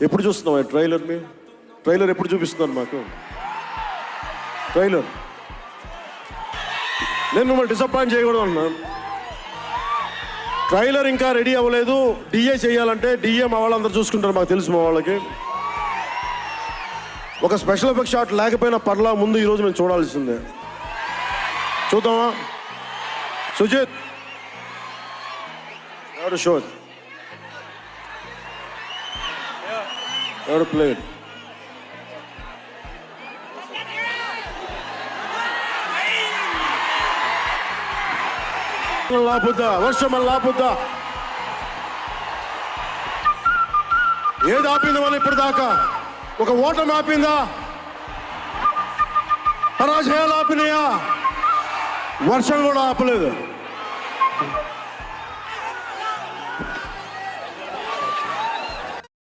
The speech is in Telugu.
ఎప్పుడు చూస్తున్నావా ట్రైలర్ని? ట్రైలర్ ఎప్పుడు చూపిస్తున్నారు మాకు? ట్రైలర్ నేను మిమ్మల్ని డిసప్పాయింట్ చేయకూడదు అన్నాను. ట్రైలర్ ఇంకా రెడీ అవ్వలేదు. డిఏ చేయాలంటే డిఏ మా వాళ్ళందరూ చూసుకుంటారు, మాకు తెలుసు. మా వాళ్ళకి ఒక స్పెషల్ ఎఫెక్ట్ షాట్ లేకపోయినా పర్లా, ముందు ఈరోజు మేము చూడాల్సిందే. చూద్దామా? సుజిత్ ఎవరు షోట్ ఎవరు ప్లేడ్? లాపుద్దా, వర్షం లాపుద్దా. ఏది ఆపింది వాళ్ళు ఇప్పుడు దాకా? ఒక ఓటమి ఆపిందా? పరాజయాలు ఆపినాయా? వర్షం కూడా ఆపలేదు.